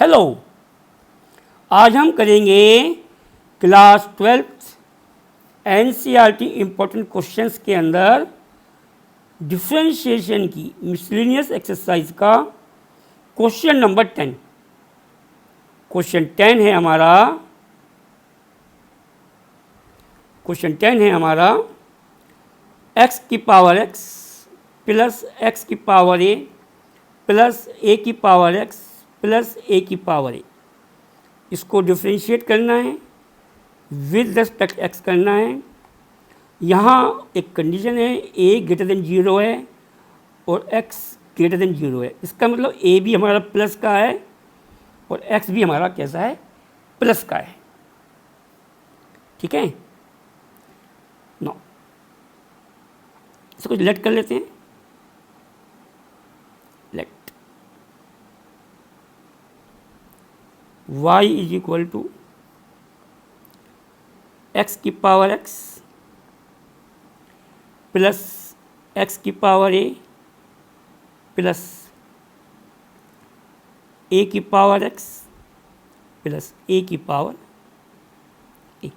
Hello, आज हम करेंगे class 12th NCERT important questions के अंदर डिफरेंशिएशन की मिसलेनियस एक्सरसाइज का क्वेश्चन नंबर 10। क्वेश्चन 10 है हमारा x की पावर x प्लस x की पावर a प्लस a की पावर x प्लस a की पावर a, इसको डिफ्रेंशिएट करना है, विद रेस्पेक्ट x करना है। यहाँ एक कंडीशन है a ग्रेटर देन 0 है और x ग्रेटर देन 0 है। इसका मतलब a भी हमारा प्लस का है और x भी हमारा कैसा है, प्लस का है। ठीक है, नो इसको लेट कर लेते हैं। Let y is equal to x की पावर x प्लस x की पावर a प्लस a की पावर x प्लस a की पावर a।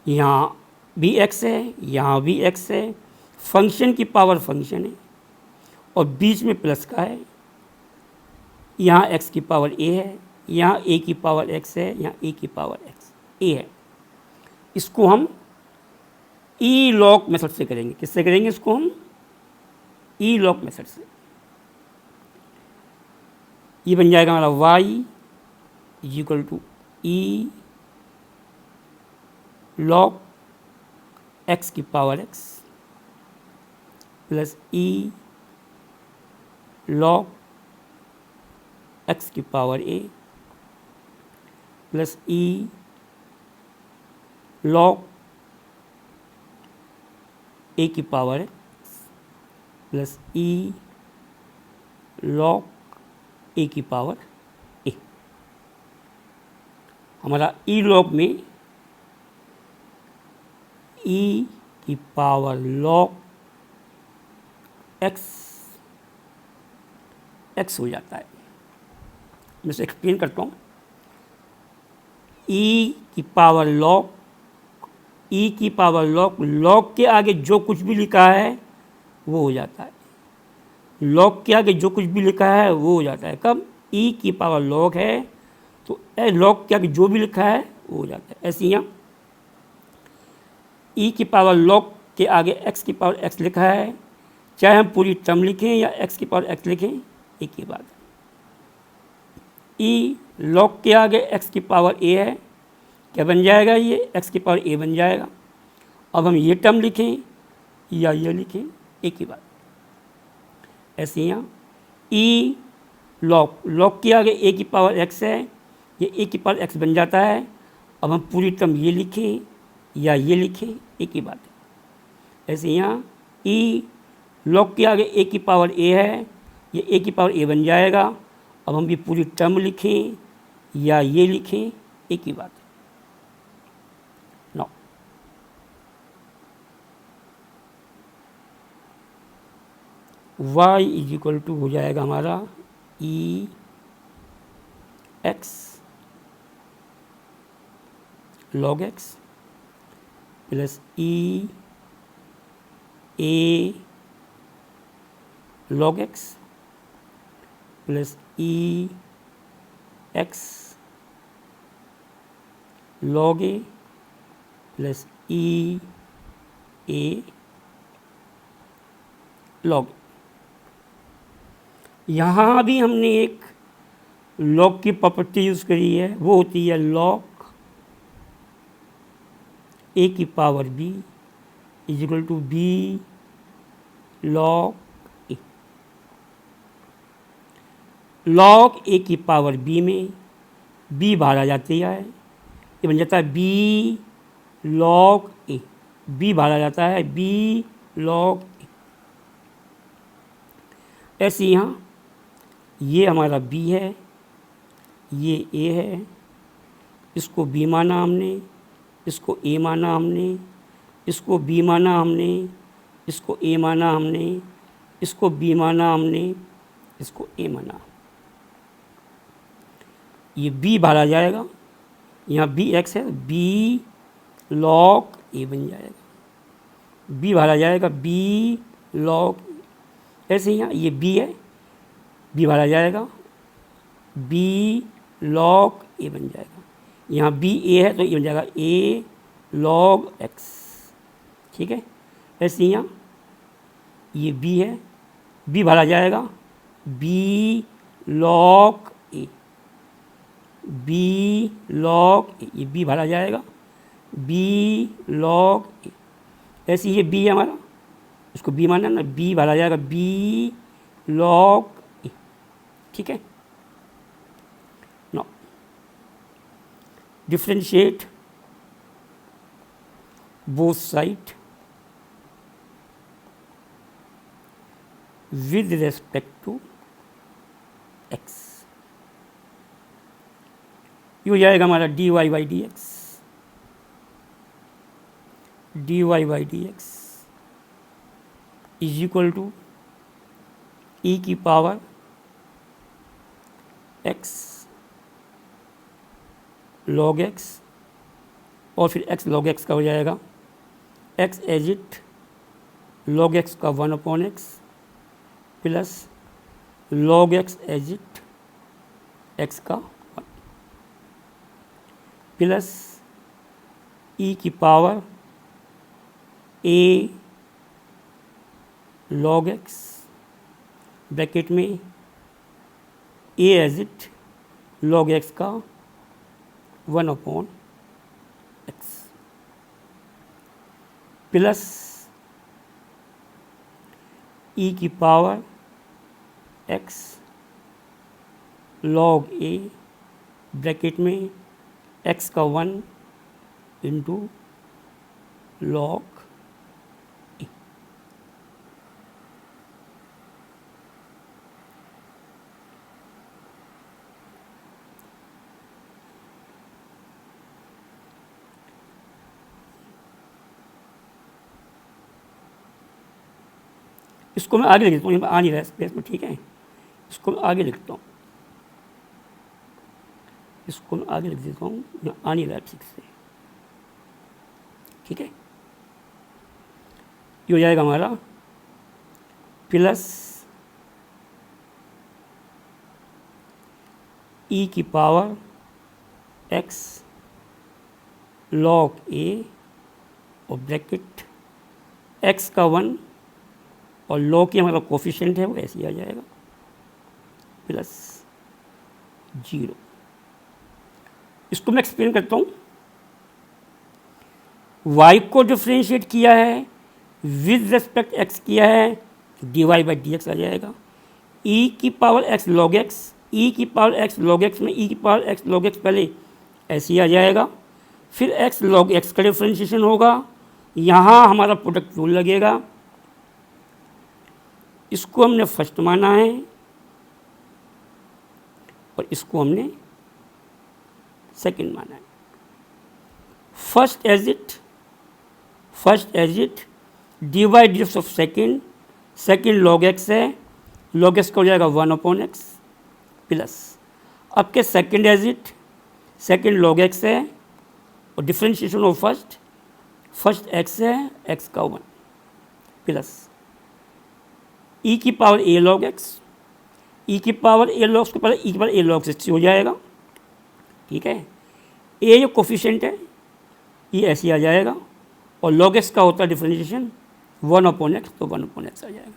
यहाँ भी x है, यहाँ भी x है, फंक्शन की पावर फंक्शन है और बीच में प्लस का है। यहाँ x की पावर a है, यहाँ a की पावर x है, यहाँ a की पावर x a है। इसको हम ई लॉग मेथड से करेंगे। किससे करेंगे इसको हम? ई लॉग मेथड से। ये बन जाएगा हमारा y is equal to e log x की power x plus e log x की power a plus e log a की power x plus e log a की पावर a। हमारा ई लॉग में e की पावर लॉग x हो जाता है। मैं इसे एक्सप्लेन करता हूँ। e की पावर लॉग के आगे जो कुछ भी लिखा है वो हो जाता है। लॉग के आगे जो कुछ भी लिखा है वो हो जाता है। कब? e की पावर लॉग है तो लॉग के आगे जो भी लिखा है वो हो जाता है। ऐसे यहाँ e की पावर लॉग के आगे x की पावर x लिखा है, चाहे हम पूरी टर्म लिखें या x की पावर x लिखें, एक ही बात है। e लॉग के आगे x की पावर a है, क्या बन जाएगा? ये x की पावर a बन जाएगा। अब हम ये टर्म लिखें या ये लिखें, एक ही बात। ऐसे यहाँ e लॉग के आगे a की पावर x है, ये a की पावर x बन जाता है। अब हम पूरी टर्म ये लिखें या ये लिखें, एक ही बात है। ऐसे यहाँ e लॉग के आगे a की पावर a है, ये a की पावर a बन जाएगा। अब हम ये पूरी टर्म लिखें या ये लिखें, एक ही बात है। Now y is equal to हो जाएगा हमारा e x log x plus e a log x plus e x log a plus e a log. यहाँ भी हमने एक लॉग की प्रॉपर्टी यूज़ करी है, वो होती है लॉग a की power b is equal to b log a। Log a की पावर b में b बाहर आ जाती है, ये बन जाता है b लॉग a। b बाहर आ जाता है, b लॉग a। ऐसे यहाँ ये हमारा b है, ये a है, इसको b माना हमने, इसको a माना हमने, इसको b माना हमने, इसको a माना हमने, इसको b माना हमने, इसको a माना। ये b बाहर आ जाएगा, यहाँ बी एक्स है, बी लॉग ए बन जाएगा, b बाहर आ जाएगा, b लॉग, ऐसे ही यहाँ ये b है, b बाहर आ जाएगा, b लॉग ए बन जाएगा, यहाँ b a है तो ये बन जाएगा a लॉग x, ठीक है। ऐसे ही यहाँ ये b है, b बाहर आ जाएगा, b लॉग ए, b लॉग ए, ये b बाहर आ जाएगा, b लॉग ए। ऐसे ये b है हमारा, इसको b मानना ना, b बाहर आ जाएगा, b लॉग ए, ठीक है। Now differentiate both side with respect to x, ये हो जाएगा हमारा dy by dx, dy by dx is equal to e की पावर x log x, और फिर x log x का हो जाएगा x as it log x का 1/x plus log x as it x का 1 प्लस e की power a log x bracket में a as it log x का 1/x प्लस e की power x log a bracket में x का 1 into log a। इसको मैं आगे लिख देता हूँ, आ नहीं रहा है स्पेस में, ठीक है। इसको मैं आगे लिखता हूँ, इसको मैं आगे लिख देता हूँ, मैं आ नहीं रहा है ठीक से, ठीक है। ये हो जाएगा हमारा प्लस e की पावर x log a और ब्रैकेट x का 1 और log की हमारा कोफिशिएंट है वो ऐसे ही आ जाएगा प्लस 0। इसको मैं एक्सप्लेन करता हूँ। y को डिफ्रेंशिएट किया है, विद रेस्पेक्ट x किया है, dy बाई dx आ जाएगा। e की power x log x, e की पावर x log x में e की पावर x log x पहले ऐसे ही आ जाएगा, फिर x log x का डिफ्रेंशिएशन होगा, यहाँ हमारा प्रोडक्ट रूल लगेगा, इसको हमने फर्स्ट माना है और इसको हमने सेकंड माना है। First as it d by d of second, second log x है, लॉग एक्स का हो जाएगा 1/x प्लस आपके second as it, second log x है और डिफ्रेंशिएशन ऑफ फर्स्ट एक्स है, एक्स का 1 प्लस e की power a log x, e की पावर a log के पहले e की पावर a log x हो जाएगा, ठीक है। a जो कोफिशिएंट है ये ऐसे ही आ जाएगा और log x का होता है डिफरेंशिएशन 1/x, तो 1/x आ जाएगा।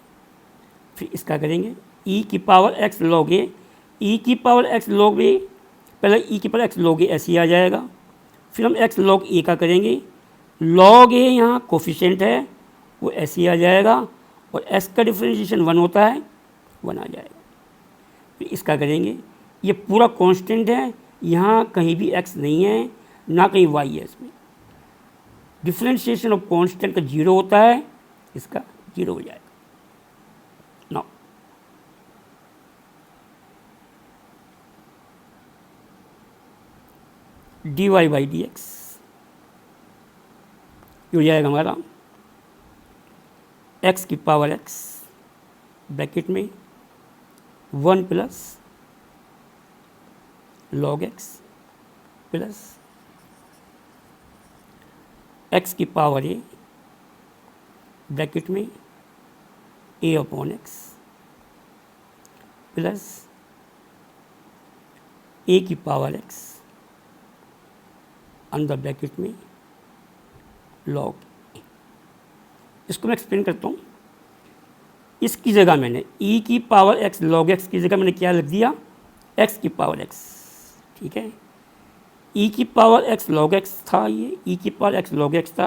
फिर इसका करेंगे e की power x log a, e की पावर x log a, पहले e की पावर x log a ऐसे ही आ जाएगा, फिर हम x log a का करेंगे, log a यहाँ कोफिशिएंट है वो ऐसे ही आ जाएगा और x का डिफरेंशिएशन 1 होता है 1 आ जाएगा। फिर इसका करेंगे, ये पूरा कांस्टेंट है, यहाँ कहीं भी x नहीं है ना कहीं y है, इसमें डिफरेंशिएशन ऑफ कांस्टेंट का 0 होता है, इसका 0 हो जाएगा। नाउ dy बाई dx ये हो जाएगा हमारा x की पावर x ब्रैकेट में 1 plus log x plus x की पावर a ब्रैकेट में a upon x plus a की पावर x अंदर ब्रैकेट में log a। इसको मैं एक्सप्लेन करता हूँ। इसकी जगह मैंने e की पावर x log x की जगह मैंने क्या लिख दिया, x की पावर x। ठीक है, e की पावर x log x था, ये e की पावर x log x था।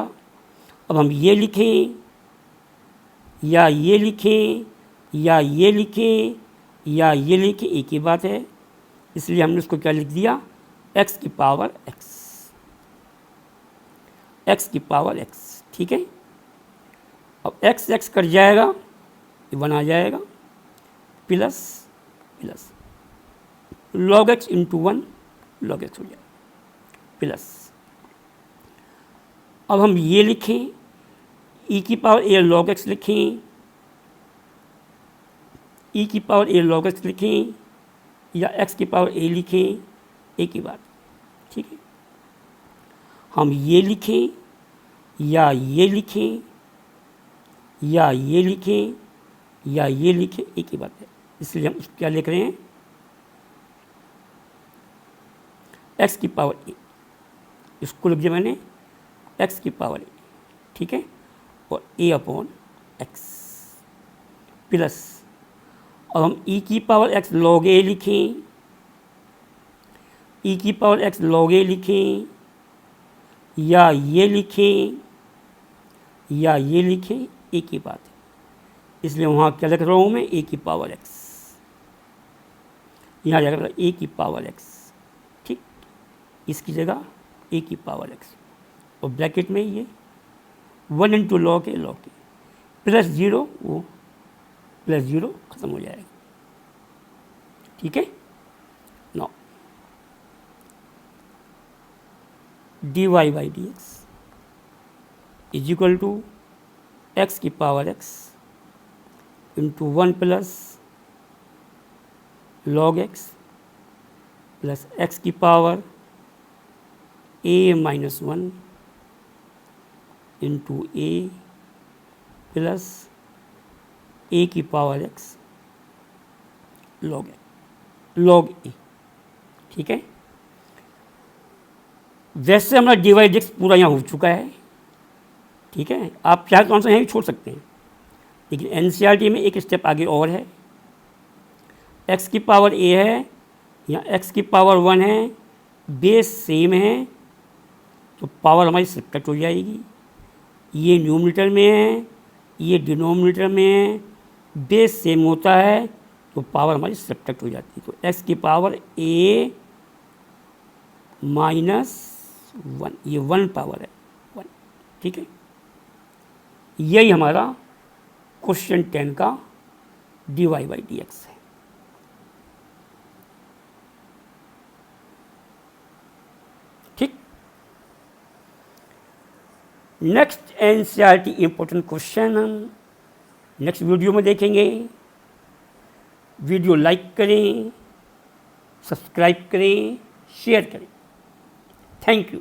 अब हम ये लिखें या ये लिखें या ये लिखें या ये लिखें, एक ही बात है, इसलिए हमने उसको क्या लिख दिया, x की पावर x, x की पावर x। ठीक है, अब x x कट जाएगा, ये 1 आ जाएगा, plus plus log x into 1 log x हो जाएगा, प्लस। अब हम ये लिखें, e की पावर a log x लिखें, e की पावर a log x लिखें या x की पावर a लिखें, एक ही बात। ठीक है, हम ये लिखें या ये लिखें या ये लिखें या ये लिखें, एक ही बात है, इसलिए हम क्या लिख रहे हैं, x की पावर a, इसको लिख दिया मैंने x की पावर a। ठीक है, और a अपॉन x प्लस, अब हम e की पावर x log a लिखें, e की पावर x log a लिखें या ये लिखें या ये लिखें, एक ही बात है, इसलिए वहाँ क्या लिख रहा हूँ मैं, a की पावर x, यहाँ जाकर a की पावर x। ठीक, इसकी जगह a की पावर x और ब्रैकेट में ये 1 इंटू log a प्लस 0, वो प्लस 0 खत्म हो जाएगा। ठीक है, now dy by d x is equal to x की power x into 1 plus log x plus x की power a minus 1 into a plus a की पावर x log a। ठीक है, वैसे हमारा डिवाइड एक्स पूरा यहाँ हो चुका है। ठीक है, आप चाहे तो आंसर यहीं छोड़ सकते हैं, लेकिन एनसीईआरटी में एक स्टेप आगे और है, x की पावर a है या x की पावर 1 है, बेस सेम है तो पावर हमारी सब्ट्रैक्ट हो जाएगी। ये न्यूमरेटर में है, ये डिनोमिनेटर में है, बेस सेम होता है तो पावर हमारी सब्ट्रैक्ट हो जाती है। तो x की पावर a माइनस 1, ये 1 पावर है 1। ठीक है, यही हमारा क्वेश्चन 10 का dy बाई डी एक्स है। ठीक, नेक्स्ट एनसीईआरटी इंपॉर्टेंट क्वेश्चन हम नेक्स्ट वीडियो में देखेंगे। वीडियो लाइक करें, सब्सक्राइब करें, शेयर करें। Thank you.